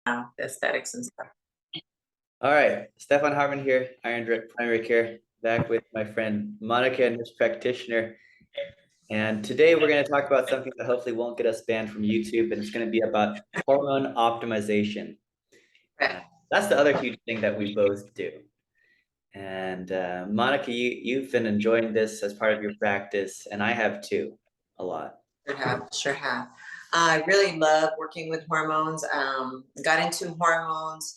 the aesthetics and stuff. All right, Stefan Hartman here, Iron Drip Primary Care, back with my friend Monica and his practitioner. And today we're going to talk about something that hopefully won't get us banned from YouTube, and it's going to be about hormone optimization. That's the other huge thing that we both do. And Monica, you've been enjoying this as part of your practice, and I have too, a lot. Sure have. I really love working with hormones. Got into hormones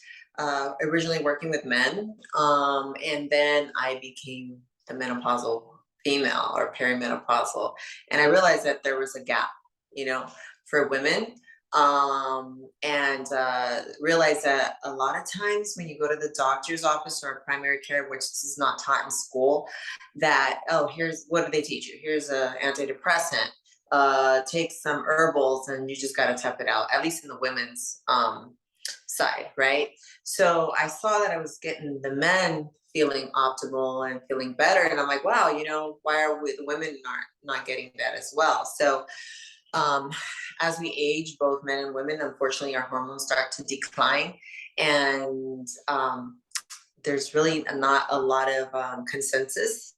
originally working with men, and then I became the menopausal female or perimenopausal, and I realized that there was a gap, for women. And realized that a lot of times when you go to the doctor's office or primary care, which this is not taught in school, that, oh, here's what do they teach you? Here's a antidepressant, take some herbals, and you just got to tough it out, at least in the women's side, right? So I saw that I was getting the men feeling optimal and feeling better, and I'm like, wow, why are the women not getting that as well? So as we age, both men and women, unfortunately, our hormones start to decline, and there's really not a lot of consensus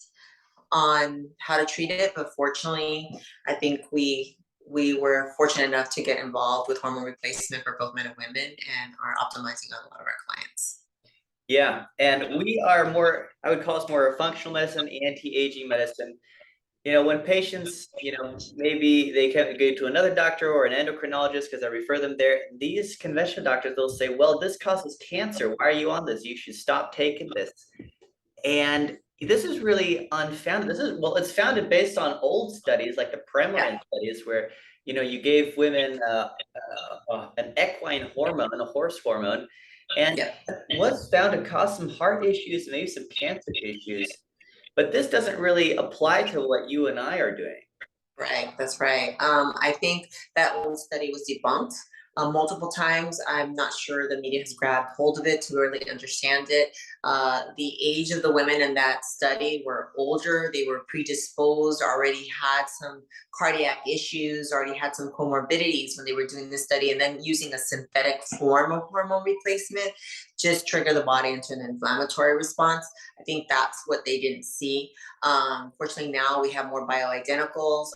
on how to treat it. But fortunately, I think we were fortunate enough to get involved with hormone replacement for both men and women, and are optimizing on a lot of our clients. Yeah, and we are more, I would call us more a functional medicine, anti-aging medicine. When patients, maybe they can't go to another doctor or an endocrinologist because I refer them there. These conventional doctors, they'll say, well, this causes cancer. Why are you on this? You should stop taking this. And this is really unfounded. It's founded based on old studies like the Premarin studies where, you gave women an equine hormone, a horse hormone, and was found to cause some heart issues, maybe some cancer issues. But this doesn't really apply to what you and I are doing. Right, that's right. I think that old study was debunked multiple times. I'm not sure the media has grabbed hold of it to really understand it. The age of the women in that study were older. They were predisposed, already had some cardiac issues, already had some comorbidities when they were doing this study, and then using a synthetic form of hormone replacement just trigger the body into an inflammatory response. I think that's what they didn't see. Fortunately, now we have more bioidenticals,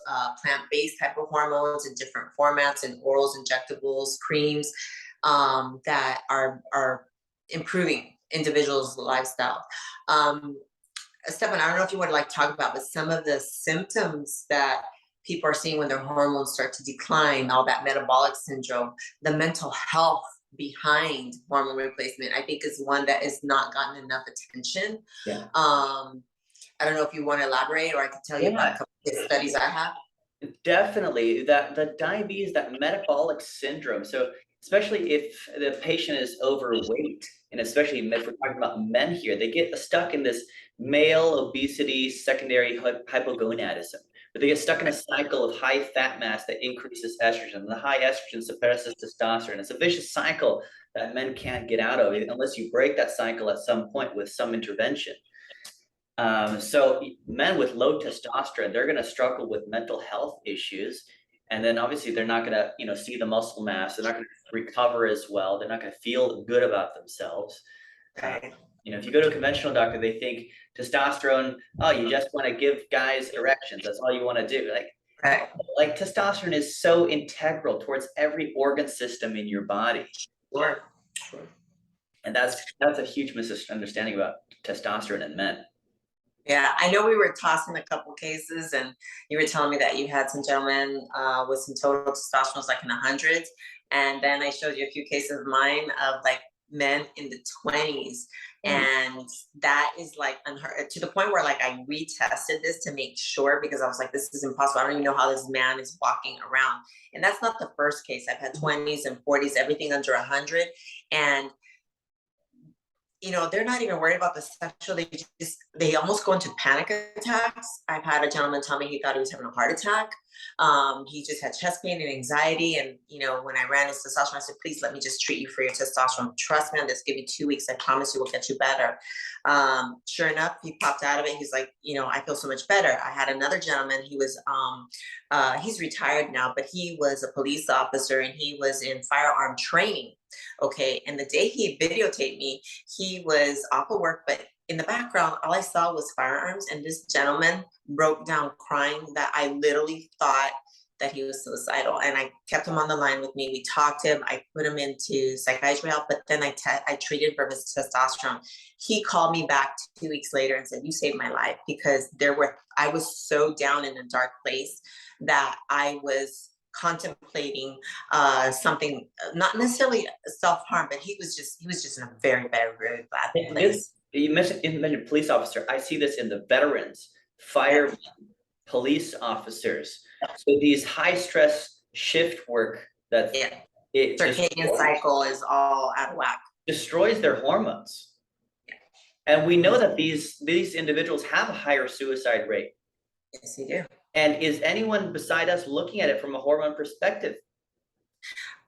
plant-based type of hormones in different formats, and orals, injectables, creams, that are improving individuals' lifestyle. Stefan, I don't know if you want to talk about, but some of the symptoms that people are seeing when their hormones start to decline, all that metabolic syndrome, the mental health behind hormone replacement, I think is one that has not gotten enough attention. Yeah. I don't know if you want to elaborate, or I can tell you about a couple of studies I have. Definitely, that the diabetes, that metabolic syndrome. So especially if the patient is overweight, and especially if we're talking about men here, they get stuck in this male obesity secondary hypogonadism, but they get stuck in a cycle of high fat mass that increases estrogen. And the high estrogen suppresses testosterone. It's a vicious cycle that men can't get out of unless you break that cycle at some point with some intervention. So men with low testosterone, they're going to struggle with mental health issues. And then obviously they're not going to, see the muscle mass. They're not going to recover as well. They're not going to feel good about themselves. If you go to a conventional doctor, they think testosterone, oh, you just want to give guys erections. That's all you want to do. Like testosterone is so integral towards every organ system in your body. Sure. And that's a huge misunderstanding about testosterone in men. Yeah, I know we were tossing a couple cases, and you were telling me that you had some gentlemen with some total testosterone like in the hundreds, and then I showed you a few cases of mine of men in the 20s, and that is unheard, to the point where I retested this to make sure, because I was like, this is impossible. I don't even know how this man is walking around. And that's not the first case. I've had 20s and 40s, everything under 100, and they're not even worried about the sexual. They almost go into panic attacks. I've had a gentleman tell me he thought he was having a heart attack. He just had chest pain and anxiety. And, when I ran his testosterone, I said, please let me just treat you for your testosterone. Trust me on this, give you 2 weeks. I promise you will get you better. Sure enough, he popped out of it. He's like, I feel so much better. I had another gentleman, he was, he's retired now, but he was a police officer and he was in firearm training. Okay. And the day he videotaped me, he was off of work, but in the background, all I saw was firearms. And this gentleman broke down crying that I literally thought that he was suicidal. And I kept him on the line with me. We talked to him. I put him into psychiatry help, but then I treated for his testosterone. He called me back 2 weeks later and said, you saved my life, because I was so down in a dark place that I was contemplating something, not necessarily self-harm, but he was just in a very, very, very bad place. You mentioned police officer. I see this in the veterans, fire, police officers. So these high stress shift work that circadian cycle is all out of whack. Destroys their hormones. And we know that these individuals have a higher suicide rate. Yes, they do. And is anyone beside us looking at it from a hormone perspective?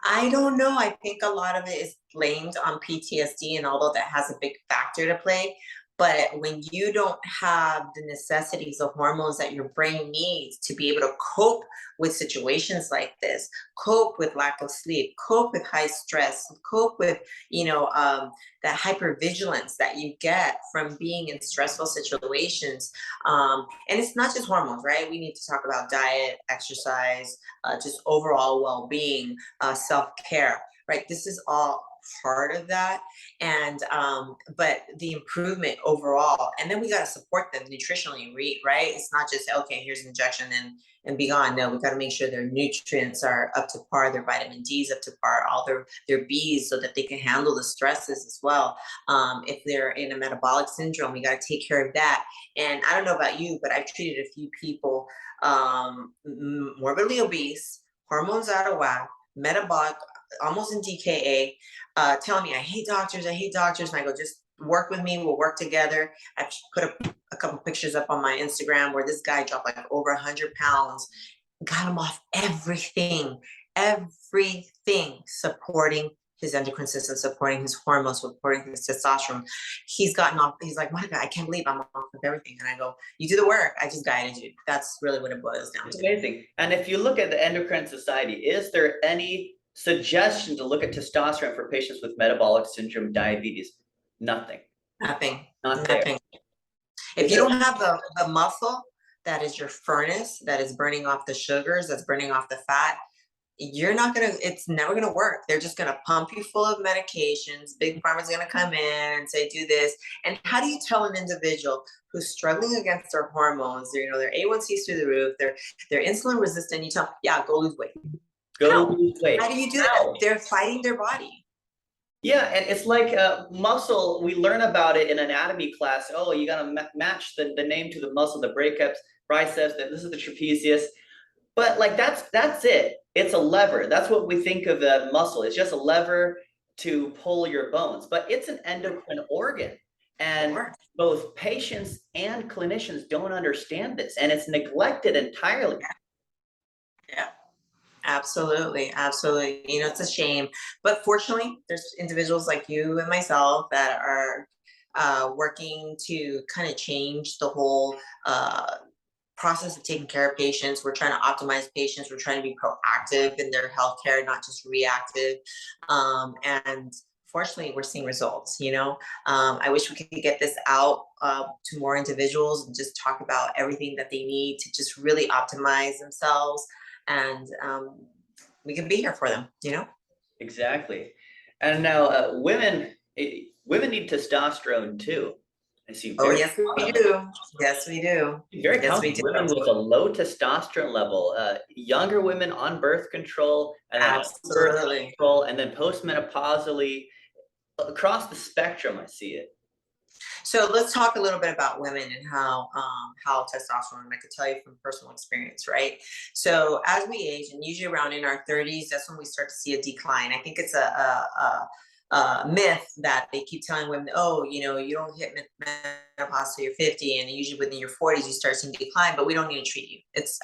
I don't know. I think a lot of it is blamed on PTSD, and although that has a big factor to play, but when you don't have the necessities of hormones that your brain needs to be able to cope with situations like this, cope with lack of sleep, cope with high stress, cope with, that hypervigilance that you get from being in stressful situations. And it's not just hormones, right? We need to talk about diet, exercise, just overall well-being, self-care, right? This is all part of that. And but the improvement overall, and then we got to support them nutritionally, right? It's not just, okay, here's an injection and be gone. No, we got to make sure their nutrients are up to par, their vitamin D's up to par, all their B's, so that they can handle the stresses as well. If they're in a metabolic syndrome, we got to take care of that. And I don't know about you, but I've treated a few people morbidly obese, hormones out of whack, metabolic, almost in DKA, telling me, I hate doctors. And I go, just work with me. We'll work together. I've put a couple pictures up on my Instagram where this guy dropped like over 100 pounds, got him off everything, supporting his endocrine system, supporting his hormones, supporting his testosterone. He's gotten off. He's like, Monica, I can't believe I'm off of everything. And I go, you do the work. I just guided you. That's really what it boils down to. Amazing. And if you look at the Endocrine Society, is there any suggestion to look at testosterone for patients with metabolic syndrome, diabetes? Nothing. Nothing. Nothing. If you don't have the muscle that is your furnace, that is burning off the sugars, that's burning off the fat, it's never gonna work. They're just gonna pump you full of medications. Big Pharma's gonna come in and say, do this. And how do you tell an individual who's struggling against their hormones, their A1C's through the roof, they're insulin resistant, you tell them, yeah, go lose weight. Go lose weight. How do you do that? They're fighting their body. Yeah, and it's like muscle. We learn about it in anatomy class. Oh, you gotta match the name to the muscle, the breakups, biceps. This is the trapezius. But like that's it. It's a lever. That's what we think of the muscle. It's just a lever to pull your bones. But it's an endocrine organ, and both patients and clinicians don't understand this, and it's neglected entirely. Yeah. Absolutely. It's a shame, but fortunately, there's individuals like you and myself that are working to kind of change the whole process of taking care of patients. We're trying to optimize patients. We're trying to be proactive in their healthcare, not just reactive. And fortunately, we're seeing results. I wish we could get this out to more individuals and just talk about everything that they need to just really optimize themselves. And we can be here for them, Exactly. And now women need testosterone too. I see. Oh, yes, we do. Yes, we do. Very common women with a low testosterone level, younger women on birth control, and then birth control, and then postmenopausally, across the spectrum, I see it. So let's talk a little bit about women and how testosterone, I could tell you from personal experience, right? So as we age, and usually around in our 30s, that's when we start to see a decline. I think it's myth that they keep telling women, oh, you know, you don't hit menopause till you're 50, and usually within your 40s you start seeing decline, but we don't need to treat you. That's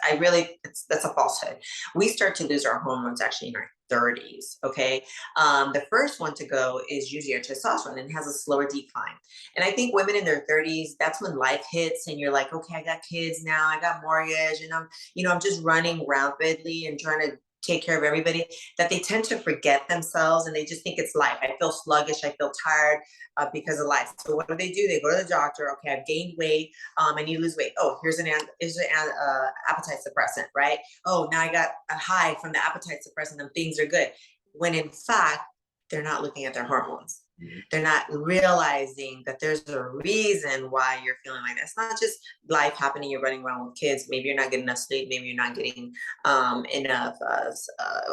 a falsehood. We start to lose our hormones actually in our 30s. Okay. The first one to go is usually our testosterone, and it has a slower decline. And I think women in their 30s, that's when life hits and you're like, okay, I got kids now, I got mortgage, and I'm just running rapidly and trying to take care of everybody, that they tend to forget themselves and they just think it's life. I feel sluggish, I feel tired because of life. So what do? They go to the doctor. Okay, I've gained weight. I need to lose weight. Oh, here's an appetite suppressant, right? Oh, now I got a high from the appetite suppressant and things are good. When in fact, they're not looking at their hormones. They're not realizing that there's a reason why you're feeling like that. It's not just life happening. You're running around with kids. Maybe you're not getting enough sleep. Maybe you're not getting enough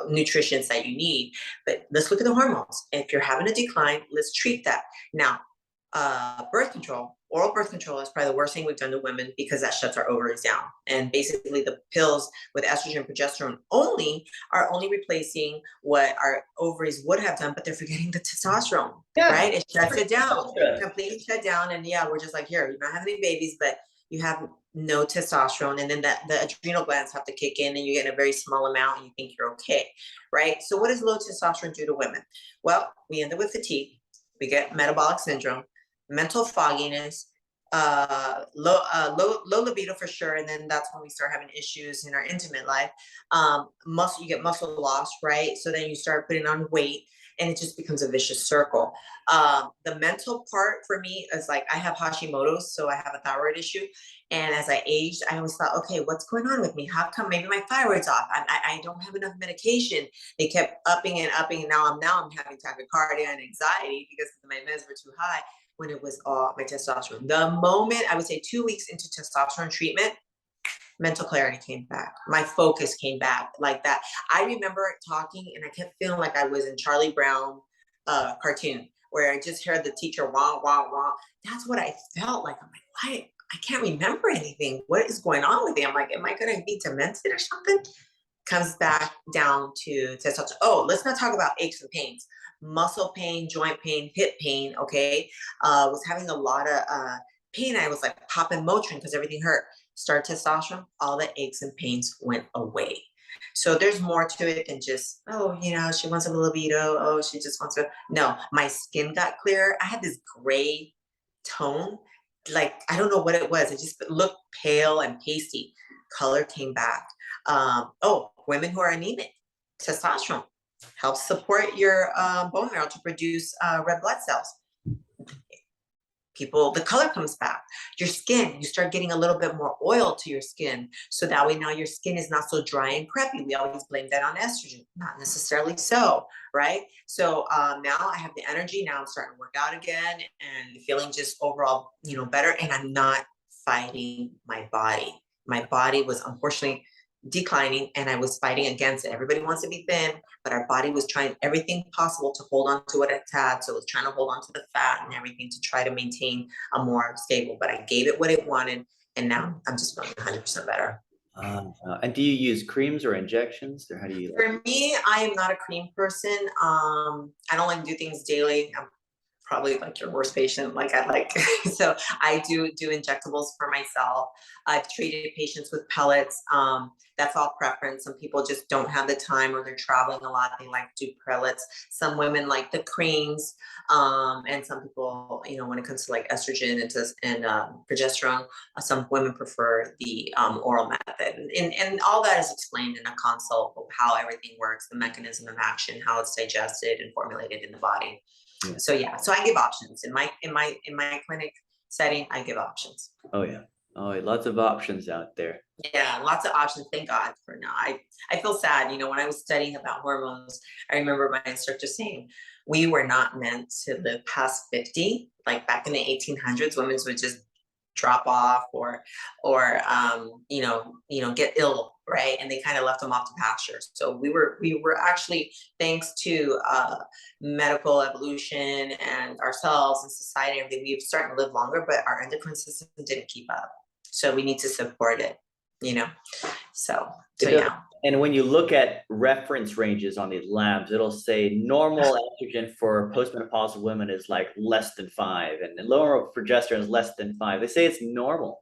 nutrition that you need. But let's look at the hormones. If you're having a decline, let's treat that. Now, birth control, oral birth control is probably the worst thing we've done to women because that shuts our ovaries down. And basically the pills with estrogen and progesterone are only replacing what our ovaries would have done, but they're forgetting the testosterone, right? It shuts it down, completely shut down. And yeah, we're just like, here, you're not having any babies, but you have no testosterone. And then the adrenal glands have to kick in and you get in a very small amount and you think you're okay, right? So what does low testosterone do to women? Well, we end up with fatigue. We get metabolic syndrome, mental fogginess, low libido for sure, and then that's when we start having issues in our intimate life. You get muscle loss, right? So then you start putting on weight, and it just becomes a vicious circle. The mental part for me is like I have Hashimoto's, so I have a thyroid issue, and as I aged, I always thought, okay, what's going on with me? How come maybe my thyroid's off? I don't have enough medication. They kept upping and upping, and now I'm having tachycardia and anxiety because my meds were too high when it was all my testosterone. The moment, I would say 2 weeks into testosterone treatment, mental clarity came back. My focus came back like that. I remember talking and I kept feeling like I was in Charlie Brown cartoon where I just heard the teacher wah, wah, wah. That's what I felt like. I'm like, why? I can't remember anything. What is going on with me? I'm like, am I going to be demented or something? Comes back down to testosterone. Oh, let's not talk about aches and pains. Muscle pain, joint pain, hip pain, okay? Was having a lot of pain. I was like popping Motrin because everything hurt. Start testosterone, all the aches and pains went away. So there's more to it than just, oh, she wants a libido. Oh, she just wants to. No, my skin got clearer. I had this gray tone. Like, I don't know what it was. It just looked pale and pasty. Color came back. Women who are anemic, testosterone helps support your bone marrow to produce red blood cells. The color comes back. Your skin, you start getting a little bit more oil to your skin. So that way now your skin is not so dry and crepey. We always blame that on estrogen. Not necessarily so, right? So now I have the energy. Now I'm starting to work out again and feeling just overall, better. And I'm not fighting my body. My body was unfortunately declining and I was fighting against it. Everybody wants to be thin, but our body was trying everything possible to hold on to what it had. So it was trying to hold on to the fat and everything to try to maintain a more stable, but I gave it what it wanted. And now I'm just feeling 100% better. And do you use creams or injections, or how do you? For me, I am not a cream person. I don't like to do things daily. I'm probably like your worst patient. So I do injectables for myself. I've treated patients with pellets. That's all preference. Some people just don't have the time or they're traveling a lot. They like to do pellets. Some women like the creams. And some people, when it comes to like estrogen and progesterone, some women prefer the oral method. And all that is explained in a consult of how everything works, the mechanism of action, how it's digested and formulated in the body. Yeah. So I give options in my clinic setting. I give options. Oh yeah. Lots of options out there. Yeah, lots of options. Thank God for now. I feel sad. When I was studying about hormones, I remember my instructor saying we were not meant to live past 50. Like back in the 1800s, women would just drop off or get ill, right? And they kind of left them off to pasture. So we were actually, thanks to medical evolution and ourselves and society and everything, we've started to live longer, but our endocrine system didn't keep up. So we need to support it. So It does. yeah. And when you look at reference ranges on these labs, it'll say normal estrogen for postmenopausal women is like less than 5, and lower progesterone is less than 5. They say it's normal.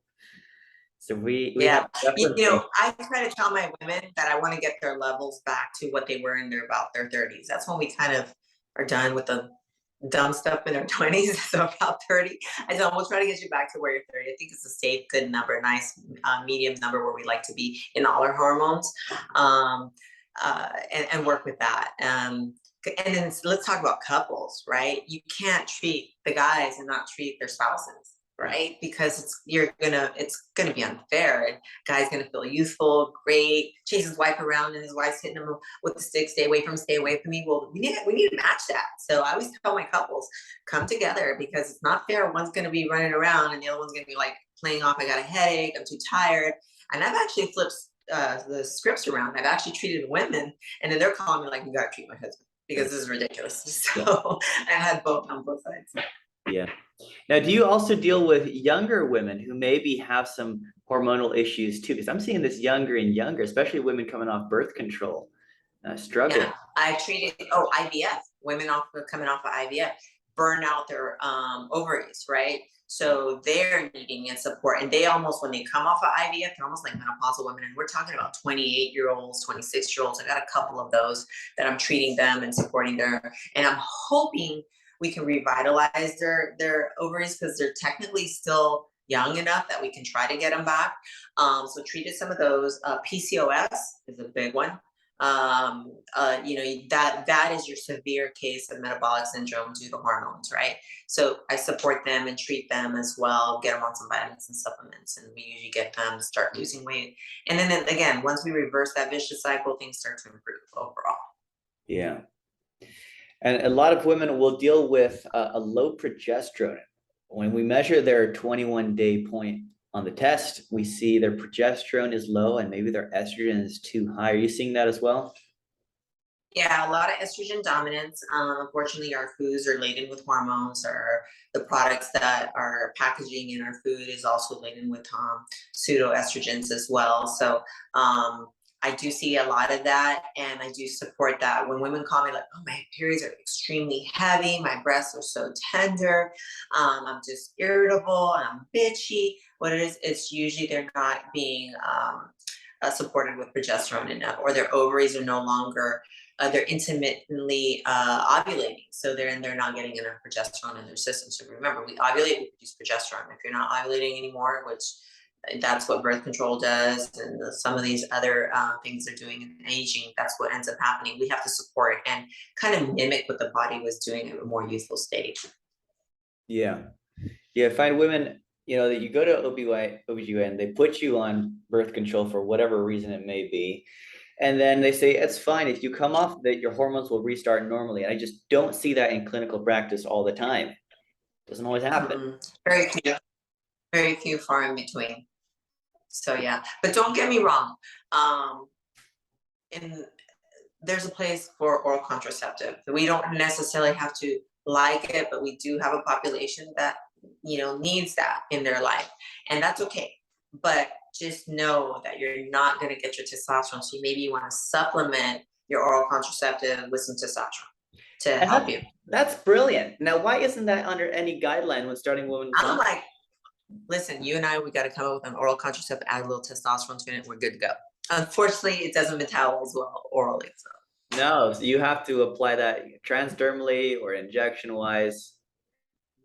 So we Yeah. have reference range. I try to tell my women that I want to get their levels back to what they were in about their 30s. That's when we kind of are done with the dumb stuff in their 20s. So about 30, I said, we'll try to get you back to where you're 30. I think it's a safe, good number, nice medium number where we like to be in all our hormones, and work with that. And then let's talk about couples, right? You can't treat the guys and not treat their spouses, right? Because it's gonna be unfair. And guy's gonna feel youthful, great, chase his wife around, and his wife's hitting him with the stick, stay away from me. Well, we need to match that. So I always tell my couples, come together, because it's not fair. One's gonna be running around and the other one's gonna be like playing off, I got a headache, I'm too tired. And I've actually flipped the scripts around. I've actually treated women, and then they're calling me like, you gotta treat my husband, because this is ridiculous. So I had both on both sides. Yeah. Now, do you also deal with younger women who maybe have some hormonal issues too? Because I'm seeing this younger and younger, especially women coming off birth control, struggle. Yeah, I treated IVF, women coming off of IVF, burn out their ovaries, right? So they're needing support, and they almost, when they come off of IVF, they're almost like menopausal women. And we're talking about 28-year-olds, 26-year-olds. I got a couple of those that I'm treating them and supporting and I'm hoping we can revitalize their ovaries, because they're technically still young enough that we can try to get them back. So treated some of those. PCOS is a big one. That is your severe case of metabolic syndrome due to hormones, right? So I support them and treat them as well, get them on some vitamins and supplements, and we usually get them to start losing weight. And then again, once we reverse that vicious cycle, things start to improve overall. Yeah. And a lot of women will deal with a low progesterone. When we measure their 21-day point on the test, we see their progesterone is low and maybe their estrogen is too high. Are you seeing that as well? Yeah, a lot of estrogen dominance. Unfortunately, our foods are laden with hormones, or the products that are packaging in our food is also laden with pseudoestrogens as well. So I do see a lot of that, and I do support that. When women call me like, oh, my periods are extremely heavy, my breasts are so tender, I'm just irritable, and I'm bitchy. What it is, it's usually they're not being supported with progesterone enough, or their ovaries are no longer, they're intermittently ovulating, so they're not getting enough progesterone in their system. So remember, we ovulate, we produce progesterone. If you're not ovulating anymore, which that's what birth control does, and some of these other things they're doing in aging, that's what ends up happening. We have to support and kind of mimic what the body was doing at a more youthful stage. Yeah. Yeah, find women, that you go to OBGYN, they put you on birth control for whatever reason it may be. And then they say, it's fine. If you come off that, your hormones will restart normally. And I just don't see that in clinical practice all the time. It doesn't always happen. Very few, far in between. So yeah, but don't get me wrong. There's a place for oral contraceptive. We don't necessarily have to like it, but we do have a population that needs that in their life, and that's okay. But just know that you're not going to get your testosterone. So maybe you want to supplement your oral contraceptive with some testosterone to help you. That's brilliant. Now, why isn't that under any guideline when starting women's? I'm like, listen, you and I, we got to come up with an oral contraceptive, add a little testosterone to it, we're good to go. Unfortunately, it doesn't metabolize well orally. So. No, so you have to apply that transdermally or injection wise.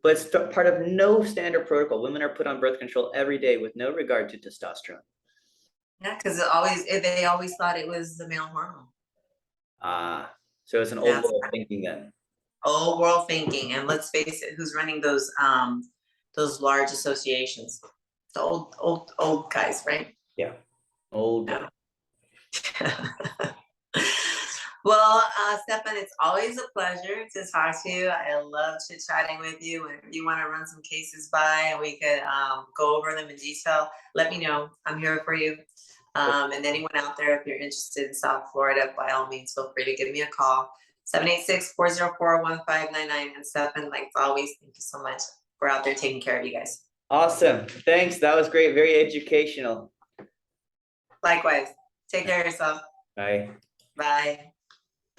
But it's part of no standard protocol. Women are put on birth control every day with no regard to testosterone. Yeah, because they always thought it was the male hormone. So it's an old world thinking then. Old world thinking, and let's face it, who's running those large associations? The old guys, right? Yeah, old guys. Well, Stefan, it's always a pleasure to talk to you. I love chit-chatting with you. And if you want to run some cases by and we could go over them in detail, let me know. I'm here for you. And anyone out there, if you're interested in South Florida, by all means, feel free to give me a call. 786-404-1599. And Stefan, like always, thank you so much. We're out there taking care of you guys. Awesome. Thanks. That was great. Very educational. Likewise. Take care of yourself. Bye. Bye.